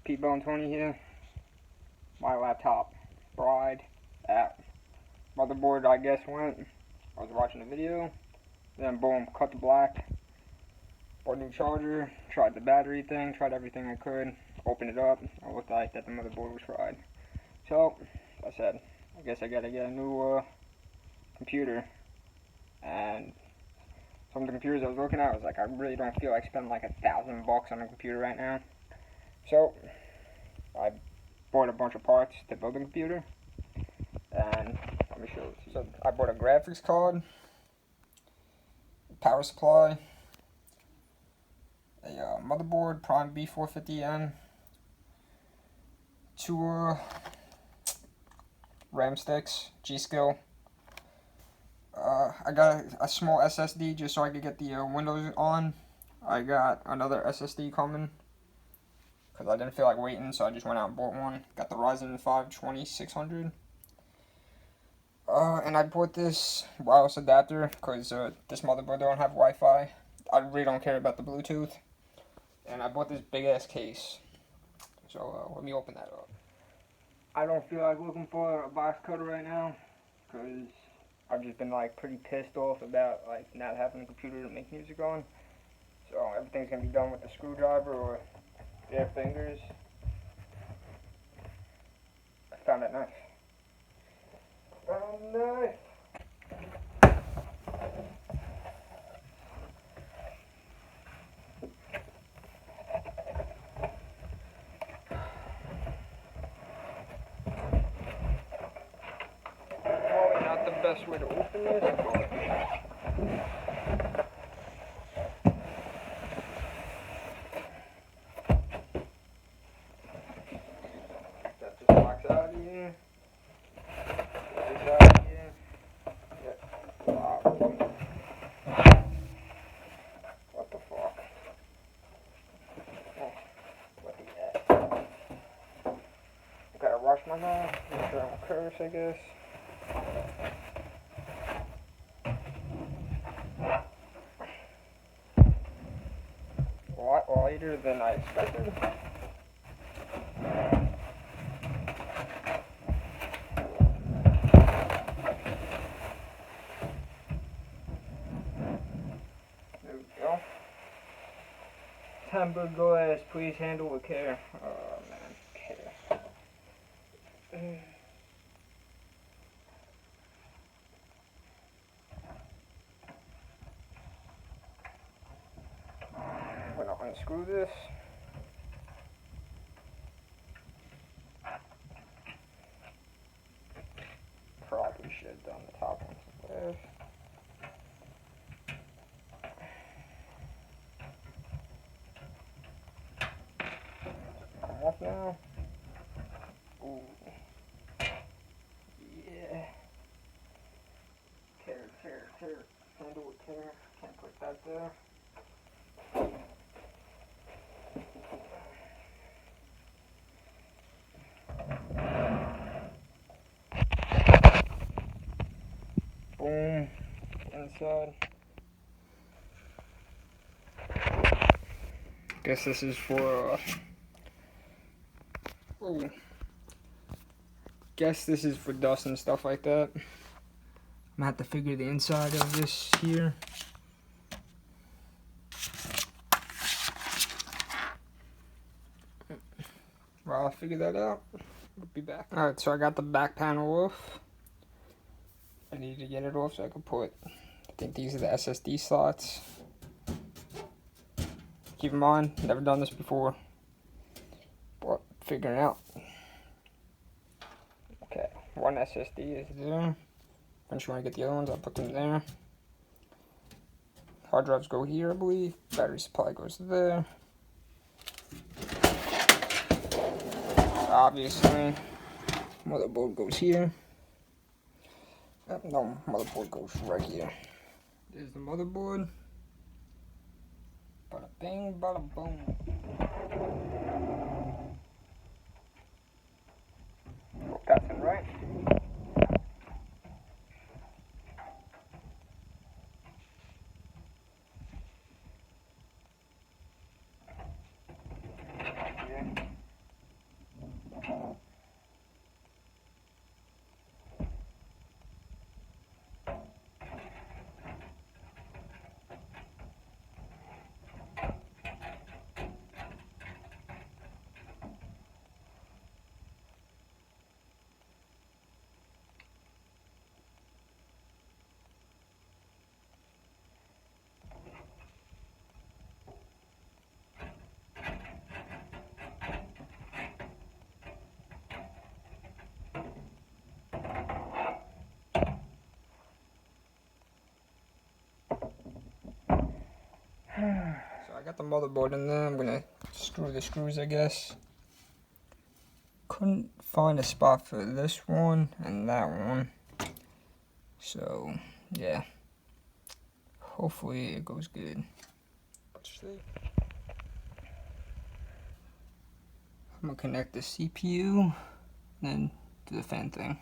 P-Bone20 here. My laptop fried. That motherboard, I guess, went. I was watching a video. Then boom, cut to black. Bought a new charger. Tried the battery thing. Tried everything I could. Opened it up. It looked like that the motherboard was fried. So I said, I guess I gotta get a new computer. And some of the computers I was looking at, I was like, I really don't feel like spending like $1,000 on a computer right now. So I bought a bunch of parts to build a computer. And let me show you. So I bought a graphics card, power supply, a motherboard, Prime B450M, two RAM sticks, G.Skill. I got a small SSD just so I could get the Windows on. I got another SSD coming because I didn't feel like waiting, so I just went out and bought one. Got the Ryzen 5 2600. And I bought this wireless adapter because this motherboard don't have Wi-Fi. I really don't care about the Bluetooth. And I bought this big ass case. So let me open that up. I don't feel like looking for a box cutter right now because I've just been like pretty pissed off about like not having a computer to make music on. So everything's gonna be done with the screwdriver or bare fingers. I found that knife. Found a knife. Probably not the best way to open this, but that just box out of here. Get this out of here. Yep. Wow. What the fuck? Oh, what the heck? Gotta wash my mouth. Make sure I don't curse, I guess. A lot lighter than I expected. There we go. Tempered glass, please handle with care. Oh man, care. I'm gonna unscrew this. Probably should have done the top one first. Come off now. Ooh. Yeah. Care. Handle with care. Can't put that there. Boom. Inside. Guess this is for guess this is for dust and stuff like that. I'm gonna have to figure the inside of this here. Well, I'll figure that out. We'll be back. Alright, so I got the back panel off. I need to get it off so I can put, I think these are the SSD slots. Keep in mind, never done this before. But figuring out. Okay, one SSD is there. Once you want to get the other ones, I'll put them there. Hard drives go here, I believe. Battery supply goes there. Obviously, motherboard goes here. No, motherboard goes right here. There's the motherboard. Bada bing, bada boom. Hope that's in right. got the motherboard in there. I'm gonna screw the screws, I guess. Couldn't find a spot for this one and that one. So, yeah. Hopefully it goes good. I'm gonna connect the CPU, then do the fan thing.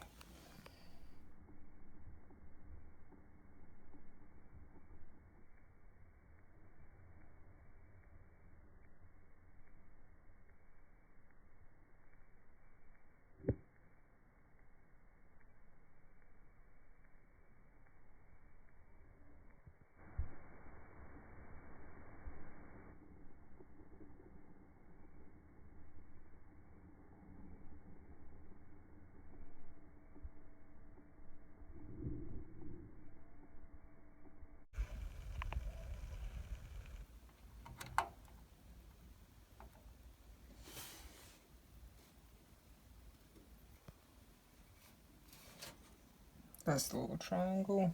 That's the little triangle.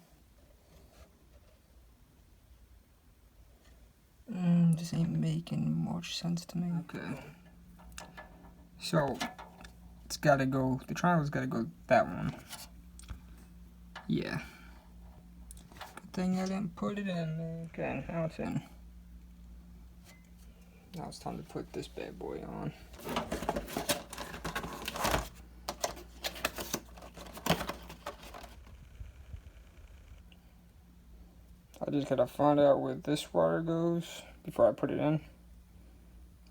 This ain't making much sense to me. Okay. So, it's gotta go, the triangle's gotta go that one. Yeah. Good thing I didn't put it in. Okay, now it's in. Now it's time to put this bad boy on. I just gotta find out where this wire goes before I put it in.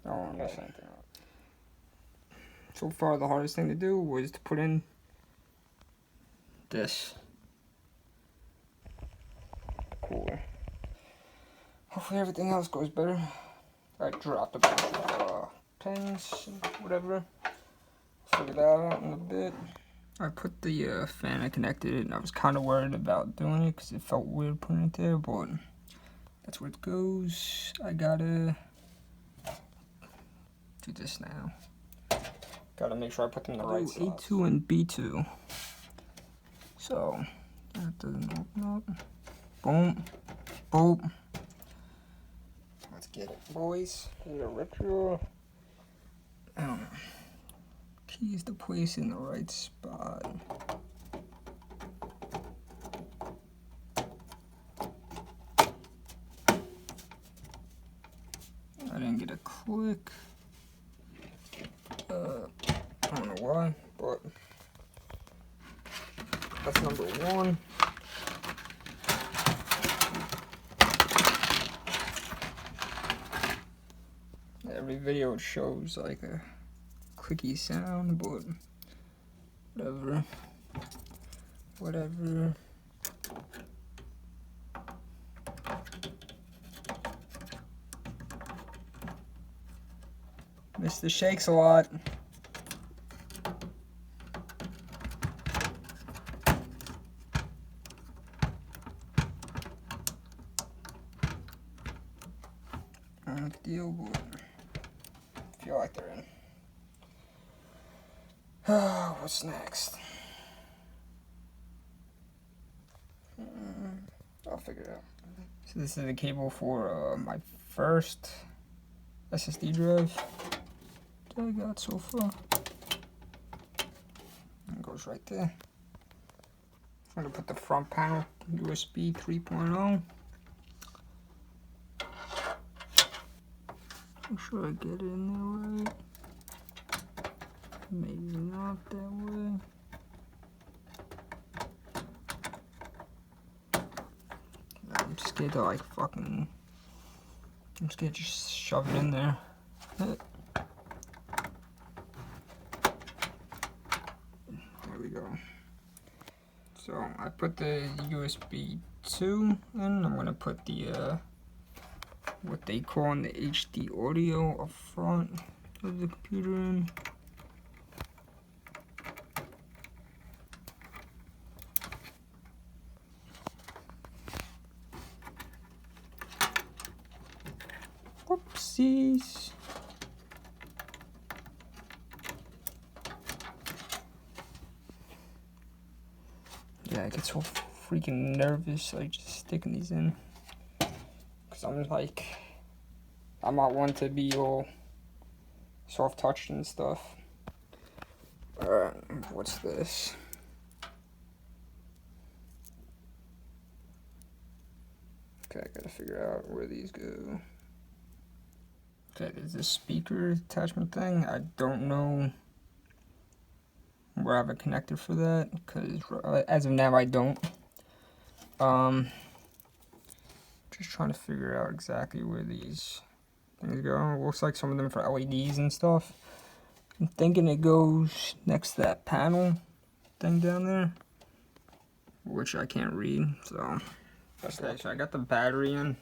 I don't want to mess anything up. So far, the hardest thing to do was to put in this. Cool. Hopefully everything else goes better. I dropped a bunch of pins, whatever. Figure that out in a bit. I put the fan, I connected it, and I was kind of worried about doing it because it felt weird putting it there, but that's where it goes. I gotta do this now. Gotta make sure I put them in the right slots. A2 and B2. So, that doesn't open up. Boom. Boom. Let's get it, boys. Is it a retro? I don't know. Key is to place in the right spot. I didn't get a click. I don't know why, but that's number one. Every video it shows like a clicky sound, but whatever. Mr. Shakes a lot. Not the deal, but I feel like they're in. What's next? I'll figure it out. So this is the cable for my first SSD drive that I got so far. And it goes right there. I'm gonna put the front panel USB 3.0. Make sure I get it in there right. Maybe not that way. I'm scared to I'm scared to just shove it in there. There we go. So I put the USB 2 in. I'm gonna put the what they call the HD audio up front of the computer in. Whoopsies. Yeah, I get so freaking nervous like just sticking these in. Cause I'm like, I'm not one to be all soft touched and stuff. Alright, what's this? Okay, I gotta figure out where these go. Okay, there's this speaker attachment thing. I don't know where I have a connector for that, because as of now I don't. Just trying to figure out exactly where these things go. It looks like some of them for LEDs and stuff. I'm thinking it goes next to that panel thing down there, which I can't read, so that's okay. So I got the battery in.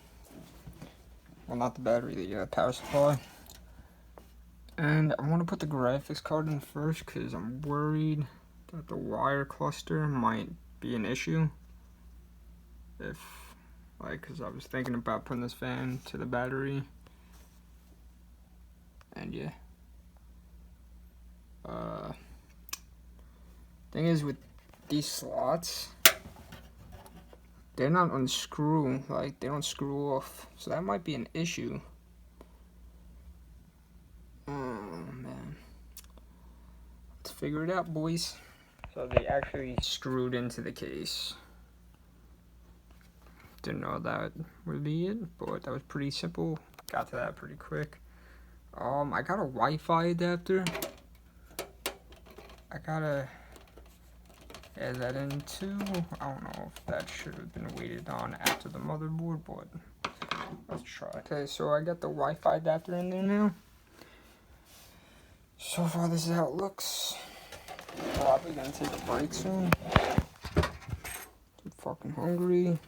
Well, not the battery, the power supply. And I want to put the graphics card in first because I'm worried that the wire cluster might be an issue. Because I was thinking about putting this fan to the battery. And yeah. Thing is, with these slots, they're not unscrew, like they don't screw off, so that might be an issue. Oh man, let's figure it out, boys. So they actually screwed into the case. Didn't know that would be it, but that was pretty simple. Got to that pretty quick. I got a Wi-Fi adapter. I gotta add that in too. I don't know if that should have been waited on after the motherboard, but let's try. Okay, so I got the Wi-Fi adapter in there now. So far, this is how it looks. Probably gonna take a break soon. I'm fucking hungry.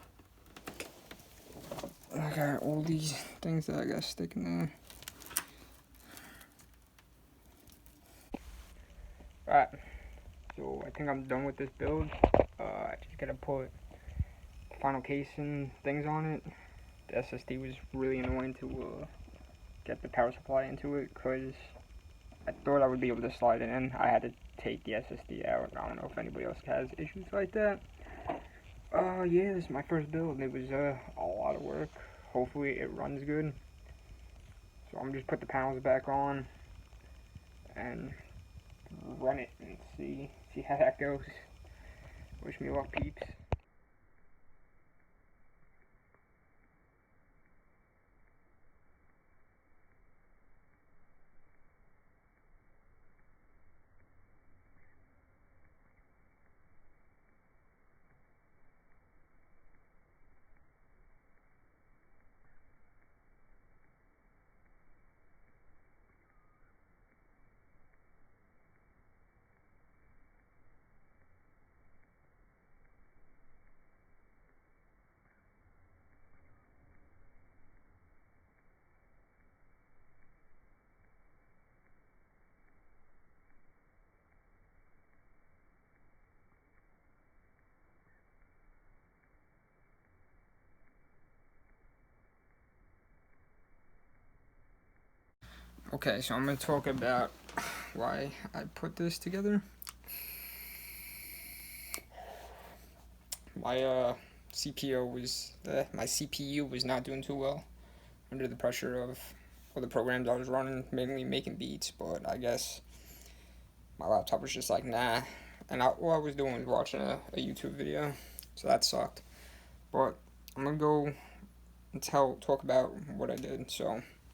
I got all these things that I gotta stick in there. Alright, so I think I'm done with this build. I just gotta put the final casing things on it. The SSD was really annoying to get the power supply into it because I thought I would be able to slide it in. I had to take the SSD out. I don't know if anybody else has issues like that. Yeah, this is my first build. It was a lot of work. Hopefully it runs good. So I'm just put the panels back on and run it and see how that goes. Wish me luck, peeps. Okay, so I'm going to talk about why I put this together. My my CPU was not doing too well under the pressure of all the programs I was running, mainly making beats, but I guess my laptop was just like, nah. And all I was doing was watching a YouTube video, so that sucked. But I'm going to go and talk about what I did. So